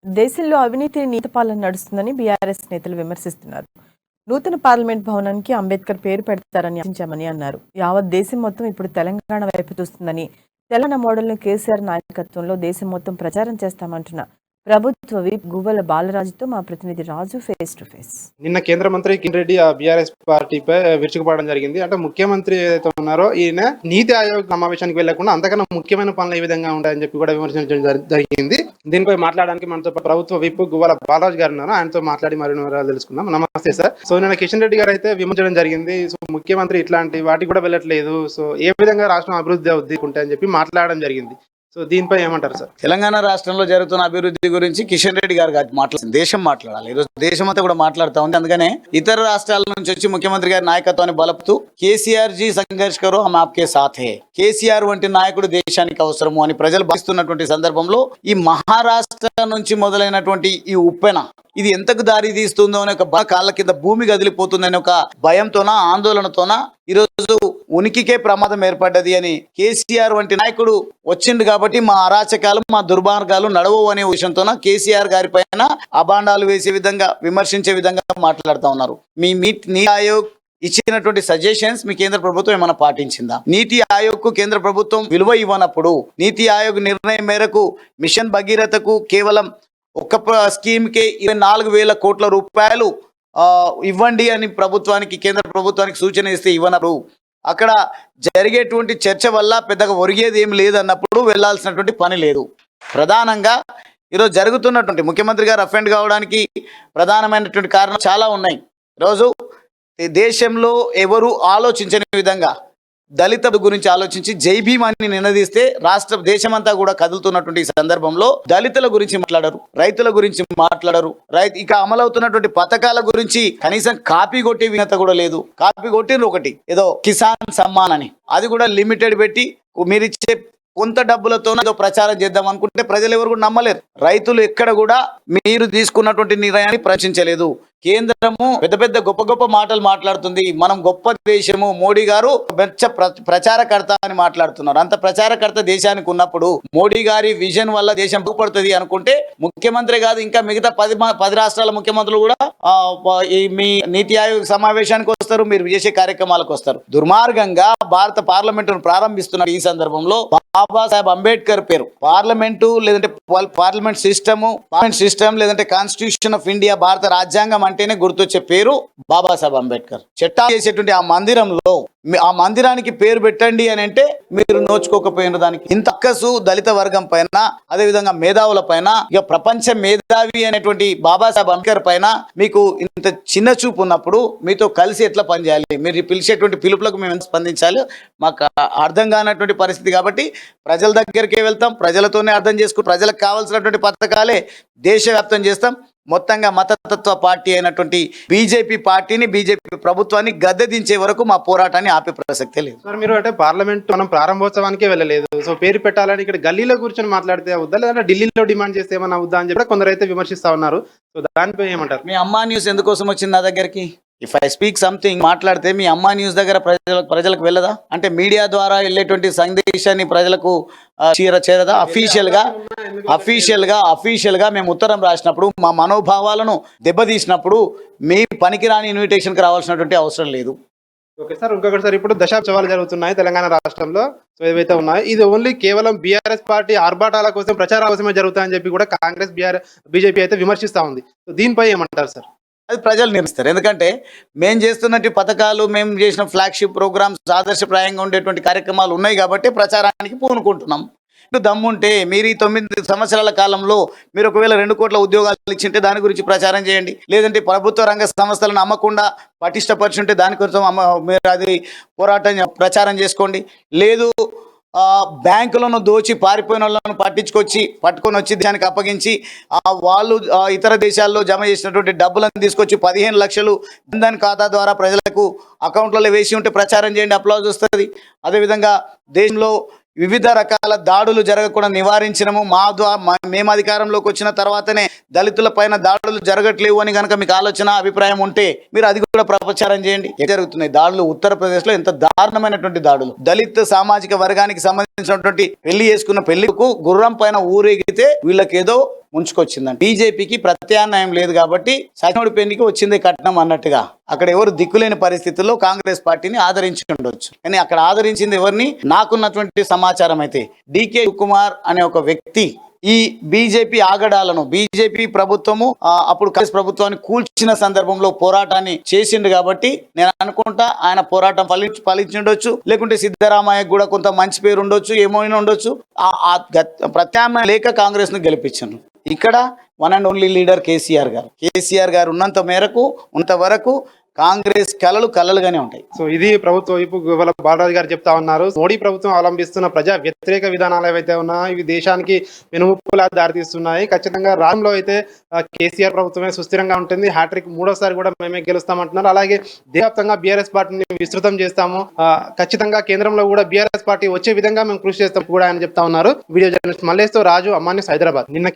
దేశంలో అవినీతి నీతిపాలన నడుస్తుందని బీఆర్ఎస్ నేతలు విమర్శిస్తున్నారు. నూతన పార్లమెంట్ భవనానికి అంబేద్కర్ పేరు పెడతారని ఆశించామని అన్నారు. యావత్ దేశం మొత్తం ఇప్పుడు తెలంగాణ వైపు చూస్తుందని, తెలంగాణ మోడల్ను కేసీఆర్ నాయకత్వంలో దేశం మొత్తం ప్రచారం చేస్తామంటున్న ప్రభుత్వ విప్ గువ్వల బాలరాజుతో మా ప్రతినిధి రాజు ఫేస్ టు ఫేస్. నిన్న కేంద్ర మంత్రి కిషన్ రెడ్డి బీఆర్ఎస్ పార్టీపై విరుచుకుపడడం జరిగింది. అంటే ముఖ్యమంత్రి ఏదైతే ఉన్నారో ఈయన నీతి ఆయోగ్ సమావేశానికి వెళ్లకుండా అంతకన్నా ముఖ్యమైన పనులు ఏ విధంగా ఉంటాయని చెప్పి కూడా విమర్శించడం జరిగింది. దీనిపై మాట్లాడడానికి మనతో ప్రభుత్వ విప్ గువ్వల బాలరాజు గారు ఉన్నారు. ఆయనతో మాట్లాడి మరిన్ని వివరాలు తెలుసుకుందాం. నమస్తే సార్. సో నిన్న కిషన్ రెడ్డి గారు అయితే విమర్శించడం జరిగింది. సో ముఖ్యమంత్రి ఇట్లాంటి వాటికి కూడా వెళ్ళట్లేదు, సో ఏ విధంగా రాష్ట్రం అభివృద్ధి అవుద్ది అని చెప్పి మాట్లాడడం జరిగింది. సో దీనిపై ఏమంటారు సార్? తెలంగాణ రాష్ట్రంలో జరుగుతున్న అభివృద్ధి గురించి కిషన్ రెడ్డి గారు మాట్లాడాలి. దేశం మాట్లాడాలి. ఈరోజు దేశం అంతా కూడా మాట్లాడుతూ ఉంది. అందుకనే ఇతర రాష్ట్రాల నుంచి వచ్చి ముఖ్యమంత్రి గారి నాయకత్వాన్ని బలపుతూ కేసీఆర్ జీ సంఘర్ష్ కరో హమ్ ఆప్కే సాథ్ హై, కేసీఆర్ వంటి నాయకుడు దేశానికి అవసరము అని ప్రజలు భావిస్తున్నటువంటి సందర్భంలో ఈ మహారాష్ట్ర నుంచి మొదలైనటువంటి ఈ ఉప్పెన ఇది ఎంతకు దారి తీస్తుందో అనే ఒక కాళ్ళ కింద భూమి కదిలిపోతుందనే ఒక భయంతోన ఆందోళనతోన ఈరోజు ఉనికికే ప్రమాదం ఏర్పడ్డది అని కేసీఆర్ వంటి నాయకుడు వచ్చిండు కాబట్టి మా అరాచకాలు మా దుర్మార్గాలు నడవవు అనే విషయంతోన కేసీఆర్ గారి పైన అభాండాలు వేసే విధంగా విమర్శించే విధంగా మాట్లాడుతూ ఉన్నారు. మీ నీతి ఆయోగ్ ఇచ్చినటువంటి సజెషన్స్ మీ కేంద్ర ప్రభుత్వం ఏమైనా పాటించిందా? నీతి ఆయోగ్ కు కేంద్ర ప్రభుత్వం విలువ ఇవ్వనప్పుడు నీతి ఆయోగ్ నిర్ణయం మేరకు మిషన్ భగీరథకు కేవలం ఒక్క స్కీమ్ కే 24,000 కోట్ల రూపాయలు ఇవ్వండి అని ప్రభుత్వానికి కేంద్ర ప్రభుత్వానికి సూచన ఇస్తే ఇవ్వనప్పుడు అక్కడ జరిగేటువంటి చర్చ వల్ల పెద్దగా ఒరిగేది ఏం లేదన్నప్పుడు వెళ్లాల్సినటువంటి పని లేదు. ప్రధానంగా ఈరోజు జరుగుతున్నటువంటి ముఖ్యమంత్రి గారు అఫెండ్ కావడానికి ప్రధానమైనటువంటి కారణం చాలా ఉన్నాయి. ఈరోజు దేశంలో ఎవరు ఆలోచించని విధంగా దళిత గురించి ఆలోచించి జై భీమాన్ని నినదీస్తే రాష్ట్ర దేశమంతా కూడా కదులుతున్నటువంటి సందర్భంలో దళితుల గురించి మాట్లాడరు, రైతుల గురించి మాట్లాడరు. ఇక అమలవుతున్నటువంటి పథకాల గురించి కనీసం కాపీ కొట్టే వినత కూడా లేదు. కాపీ కొట్టిన ఒకటి ఏదో కిసాన్ సమ్మాన్ అని, అది కూడా లిమిటెడ్ పెట్టి మీరిచ్చే కొంత డబ్బులతో ఏదో ప్రచారం చేద్దాం అనుకుంటే ప్రజలు ఎవరు కూడా నమ్మలేరు. రైతులు ఎక్కడ కూడా మీరు తీసుకున్నటువంటి నిర్ణయాన్ని ప్రశ్నించలేదు. కేంద్రము పెద్ద పెద్ద గొప్ప గొప్ప మాటలు మాట్లాడుతుంది. మనం గొప్ప దేశము, మోడీ గారు ప్రచారకర్త అని మాట్లాడుతున్నారు. అంత ప్రచారకర్త దేశానికి ఉన్నప్పుడు మోడీ గారి విజన్ వల్ల దేశం బాగుపడుతుంది అనుకుంటే ముఖ్యమంత్రి కాదు ఇంకా మిగతా 10 రాష్ట్రాల ముఖ్యమంత్రులు కూడా మీ నీతి ఆయోగ్ సమావేశానికి వస్తారు, మీరు చేసే కార్యక్రమాలకు వస్తారు. దుర్మార్గంగా భారత పార్లమెంటును ప్రారంభిస్తున్న ఈ సందర్భంలో బాబాసాహెబ్ అంబేద్కర్ పేరు పార్లమెంటు లేదంటే పార్లమెంట్ సిస్టమ్ లేదంటే కాన్స్టిట్యూషన్ ఆఫ్ ఇండియా భారత రాజ్యాంగం అంటేనే గుర్తొచ్చే పేరు బాబాసాహెబ్ అంబేద్కర్. చట్టాలు చేసేటువంటి ఆ మందిరంలో ఆ మందిరానికి పేరు పెట్టండి అని అంటే మీరు నోచుకోకపోయిన దానికి ఇంత అక్కసు దళిత వర్గం పైన, అదేవిధంగా మేధావుల పైన, ఇక ప్రపంచ మేధావి అనేటువంటి బాబాసాహెబ్ అంబేద్కర్ పైన మీకు ఇంత చిన్న చూపు ఉన్నప్పుడు మీతో కలిసి ఎట్లా పనిచేయాలి, మీరు పిలిచేటువంటి పిలుపులకు మేము ఎంత స్పందించాలి మాకు అర్థం కానటువంటి పరిస్థితి. కాబట్టి ప్రజల దగ్గరికే వెళ్తాం, ప్రజలతోనే అర్థం చేసుకుని ప్రజలకు కావాల్సినటువంటి పథకాలే దేశవ్యాప్తం చేస్తాం. మొత్తంగా మతతత్వ పార్టీ అయినటువంటి బీజేపీ పార్టీని, బీజేపీ ప్రభుత్వాన్ని గద్దెదించే వరకు మా పోరాటాన్ని ఆపే ప్రసక్తే లేదు. సార్, మీరు అంటే పార్లమెంట్ మనం ప్రారంభోత్సవానికే వెళ్ళలేదు, సో పేరు పెట్టాలని ఇక్కడ గల్లీలో కూర్చొని మాట్లాడితే అవుద్దా, లేదంటే ఢిల్లీలో డిమాండ్ చేస్తే ఏమన్నా అవుద్దా అని చెప్పి కొందరు అయితే విమర్శిస్తా ఉన్నారు. సో దానిపై ఏమంటారు? మీ అమ్మా న్యూస్ ఎందుకోసం వచ్చింది నా దగ్గరికి? ఇఫ్ ఐ స్పీక్ సంథింగ్ మాట్లాడితే మీ అమ్మా న్యూస్ దగ్గర ప్రజలకు వెళ్ళదా? అంటే మీడియా ద్వారా వెళ్ళేటువంటి సందేశాన్ని ప్రజలకు చేరదా? అఫీషియల్ గా మేము ఉత్తరం రాసినప్పుడు మా మనోభావాలను దెబ్బతీసినప్పుడు మీ పనికిరాని ఇన్విటేషన్కి రావాల్సినటువంటి అవసరం లేదు. ఓకే సార్, ఇంకొకటి సార్, ఇప్పుడు దశాబ్దాలు జరుగుతున్నాయి తెలంగాణ రాష్ట్రంలో. సో ఏవైతే ఉన్నాయో ఇది ఓన్లీ కేవలం బీఆర్ఎస్ పార్టీ ఆర్భాటాల కోసం, ప్రచారాల కోసమే జరుగుతాయని చెప్పి కూడా కాంగ్రెస్ బీజేపీ అయితే విమర్శిస్తా ఉంది. సో దీనిపై ఏమంటారు సార్? అది ప్రజలు నిర్ణయిస్తారు. ఎందుకంటే మేము చేస్తున్నట్టు పథకాలు, మేము చేసిన ఫ్లాగ్షిప్ ప్రోగ్రామ్స్, ఆదర్శప్రాయంగా ఉండేటువంటి కార్యక్రమాలు ఉన్నాయి కాబట్టి ప్రచారానికి పూనుకుంటున్నాం. దమ్ముంటే మీరు ఈ 9 సంవత్సరాల కాలంలో మీరు ఒకవేళ 2 కోట్ల ఉద్యోగాలు ఇచ్చింటే దాని గురించి ప్రచారం చేయండి. లేదంటే ప్రభుత్వ రంగ సంస్థలను అమ్మకుండా పటిష్టపరిచుంటే దాని కోసం మీరు అది పోరాటం ప్రచారం చేసుకోండి. లేదు బ్యాంకులను దోచి పారిపోయిన వాళ్ళను పట్టుకొని వచ్చి దానికి అప్పగించి వాళ్ళు ఇతర దేశాల్లో జమ చేసినటువంటి డబ్బులను తీసుకొచ్చి 15 లక్షలు జన్ధన్ ఖాతా ద్వారా ప్రజలకు అకౌంట్లలో వేసి ఉంటే ప్రచారం చేయండి, అప్లాజ్ వస్తుంది. అదేవిధంగా దేశంలో వివిధ రకాల దాడులు జరగకుండా నివారించినము. మేము అధికారంలోకి వచ్చిన తర్వాతనే దళితుల పైన దాడులు జరగట్లేవు అని కనుక మీకు అభిప్రాయం ఉంటే మీరు అది కూడా ప్రచారం చేయండి. ఏం జరుగుతున్నాయి దాడులు? ఉత్తరప్రదేశ్లో ఎంత దారుణమైనటువంటి దాడులు! దళిత సామాజిక వర్గానికి సంబంధించినటువంటి పెళ్లి చేసుకున్న పెళ్లికు గుర్రం పైన ఊరేగితే వీళ్ళకేదో ముంచుకొచ్చిందండి. బీజేపీకి ప్రత్యామ్నాయం లేదు కాబట్టి సచినుడి పెళ్లికి వచ్చింది కట్నం అన్నట్టుగా అక్కడ ఎవరు దిక్కులేని పరిస్థితుల్లో కాంగ్రెస్ పార్టీని ఆదరించి ఉండొచ్చు. కానీ అక్కడ ఆదరించింది ఎవరిని? నాకున్నటువంటి సమాచారం అయితే డికే కుమార్ అనే ఒక వ్యక్తి ఈ బీజేపీ ఆగడాలను, బీజేపీ ప్రభుత్వము అప్పుడు కాంగ్రెస్ ప్రభుత్వాన్ని కూల్చిన సందర్భంలో పోరాటాన్ని చేసిండు కాబట్టి నేను అనుకుంటా ఆయన పోరాటం ఫలించుండొచ్చు, లేకుంటే సిద్ధరామయ్యకు కూడా కొంత మంచి పేరు ఉండొచ్చు, ఏమైనా ఉండొచ్చు. ప్రత్యామ్నాయం లేక కాంగ్రెస్ ను గెలిపించాను. ఇక్కడ one and only leader KCR గారు ఉన్నంత వరకు కాంగ్రెస్ కలలుగానే ఉంటాయి. సో ఇది ప్రభుత్వ వైపు బాలరాజు గారు చెప్తా ఉన్నారు. మోడీ ప్రభుత్వం అవలంబిస్తున్న ప్రజా వ్యతిరేక విధానాలు ఏవైతే ఉన్నాయో ఇవి దేశానికి వెనుముప్పులా దారితీస్తున్నాయి. ఖచ్చితంగా రాష్ట్రంలో అయితే కేసీఆర్ ప్రభుత్వమే సుస్థిరంగా ఉంటుంది. హ్యాట్రిక్ మూడోసారి కూడా మేమే గెలుస్తామంటున్నారు. అలాగే దేశవ్యాప్తంగా బీఆర్ఎస్ పార్టీని విస్తృతం చేస్తాము, ఖచ్చితంగా కేంద్రంలో కూడా బీఆర్ఎస్ పార్టీ వచ్చే విధంగా మేము కృషి చేస్తాం కూడా ఆయన చెప్తా ఉన్నారు. వీడియో జర్నలిస్ట్ మల్లేష్తో రాజు, అమ్మాని, హైదరాబాద్. నిన్న